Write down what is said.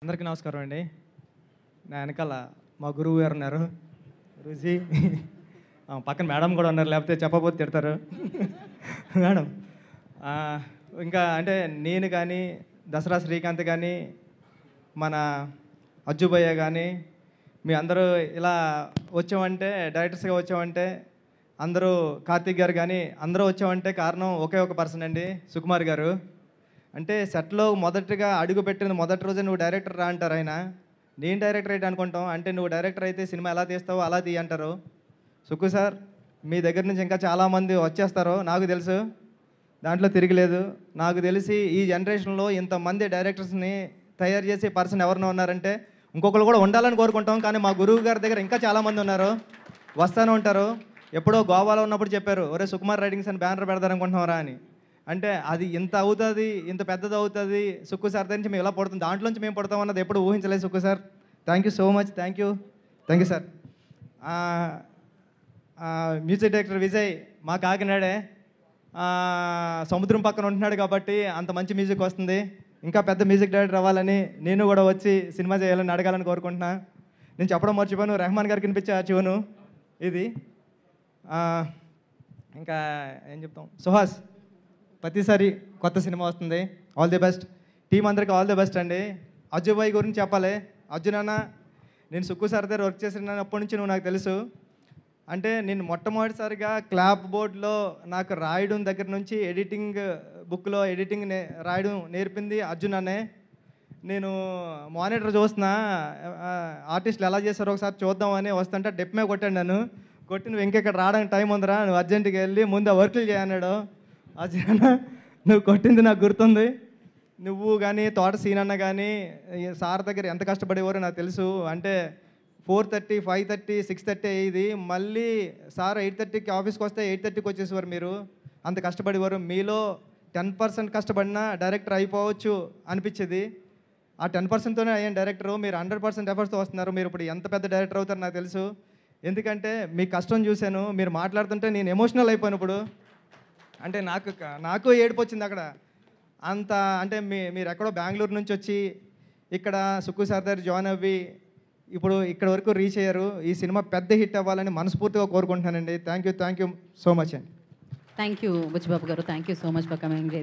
అందరికీ నమస్కారం అండి. నా వెనకాల మా గురువు గారు ఉన్నారు, గురూజీ. పక్కన మేడం కూడా ఉన్నారు, లేకపోతే చెప్పబోతే తిడతారు. మేడం ఇంకా అంటే నేను కానీ, దసరా శ్రీకాంత్ కానీ, మన అజ్జుభయ్య కానీ, మీ అందరూ ఇలా వచ్చామంటే, డైరెక్టర్స్గా వచ్చామంటే, అందరూ కార్తీక్ గారు కానీ అందరూ వచ్చామంటే కారణం ఒకే ఒక పర్సన్ అండి, సుకుమార్ గారు. అంటే సెట్లో మొదటిగా అడుగు పెట్టిన మొదటి రోజే నువ్వు డైరెక్టర్ రా అంటారు ఆయన. నేను డైరెక్టర్ అయితే అనుకుంటాం, అంటే నువ్వు డైరెక్టర్ అయితే సినిమా ఎలా తీస్తావో అలా తీయ అంటారు. సుక్కు సార్, మీ దగ్గర నుంచి ఇంకా చాలామంది వచ్చేస్తారు నాకు తెలుసు, దాంట్లో తిరగలేదు. నాకు తెలిసి ఈ జనరేషన్లో ఇంతమంది డైరెక్టర్స్ని తయారు చేసే పర్సన్ ఎవరినో ఉన్నారంటే ఇంకొకరు కూడా ఉండాలని కోరుకుంటాం. కానీ మా గురువు గారి దగ్గర ఇంకా చాలామంది ఉన్నారు, వస్తూనే ఉంటారు. ఎప్పుడో గోవాలో ఉన్నప్పుడు చెప్పారు, ఒరే సుకుమార్ రైటింగ్స్ అని బ్యానర్ పెడతారనుకుంటున్నారా అని. అంటే అది ఇంత అవుతుంది, ఇంత పెద్దది అవుతుంది, సుక్కు సార్ నుంచి మేము ఇలా పడుతుంది, దాంట్లోంచి మేము పడతాం అన్నది ఎప్పుడు ఊహించలేదు Sukku sir. Thank you so much, thank you sir. Music director Vijay మా కాకినాడే, సముద్రం పక్కన ఉంటున్నాడు కాబట్టి అంత మంచి మ్యూజిక్ వస్తుంది. ఇంకా పెద్ద మ్యూజిక్ డైరెక్టర్ అవ్వాలని, నేను కూడా వచ్చి సినిమా చేయాలని అడగాలని కోరుకుంటున్నా. నేను చెప్పడం మర్చిపోయాను, రెహమాన్ గారికి వినిపించే ఆ ట్యూను ఇది. ఇంకా ఏం చెప్తాం, సుహాస్ ప్రతిసారి కొత్త సినిమా వస్తుంది, ఆల్ ది బెస్ట్. టీం అందరికీ ఆల్ ది బెస్ట్ అండి. అజ్జుబాయ్ గురించి చెప్పాలి. అర్జున్ అన్న, నేను సుక్కు సార్ దగ్గర వర్క్ చేసినప్పటి నుంచి నువ్వు నాకు తెలుసు. అంటే నేను మొట్టమొదటిసారిగా క్లాప్ బోర్డ్లో నాకు రాయడం దగ్గర నుంచి ఎడిటింగ్ బుక్లో ఎడిటింగ్ రాయడం నేర్పింది అర్జున్ అన్నే. నేను మానిటర్ చూస్తున్నా, ఆర్టిస్టులు ఎలా చేస్తారో ఒకసారి చూద్దామని వస్తుంటే డెప్ మీద కొట్టాడు నన్ను. కొట్టి నువ్వు ఇంకెక్కడ రావడానికి టైం ఉందిరా, నువ్వు అర్జెంటుగా వెళ్ళి ముందు ఆ వర్కులు చేయన్నాడు. అర్జున్, నువ్వు కొట్టింది నాకు గుర్తుంది. నువ్వు కానీ తోట సీనన్న కానీ సార్ దగ్గర ఎంత కష్టపడేవారో నాకు తెలుసు. అంటే 4:30, 5:30, 6:30 అయ్యేది, మళ్ళీ సార్ 8:30కి ఆఫీస్కి వస్తే 8:30కి వచ్చేసేవారు. మీరు అంత కష్టపడేవారు. మీలో 10% కష్టపడినా డైరెక్టర్ అయిపోవచ్చు అనిపించేది. ఆ 10%తోనే అయ్యాను డైరెక్టరు. మీరు 100% ఎఫర్ట్స్తో వస్తున్నారు. మీరు ఇప్పుడు ఎంత పెద్ద డైరెక్టర్ అవుతారో నాకు తెలుసు. ఎందుకంటే మీ కష్టం చూశాను, మీరు మాట్లాడుతుంటే నేను ఎమోషనల్ అయిపోయాను ఇప్పుడు. అంటే నాకు ఏడుపు వచ్చింది అక్కడ. అంత అంటే మీరు ఎక్కడో బెంగళూరు నుంచి వచ్చి ఇక్కడ సుక్కు సార్ దగ్గర జాయిన్ అవ్వి ఇప్పుడు ఇక్కడ వరకు రీచ్ అయ్యారు. ఈ సినిమా పెద్ద హిట్ అవ్వాలని మనస్ఫూర్తిగా కోరుకుంటున్నానండి. థ్యాంక్ యూ సో మచ్ అండి. థ్యాంక్ యూ బుచ్చిబాబు గారు, thank you so much for coming.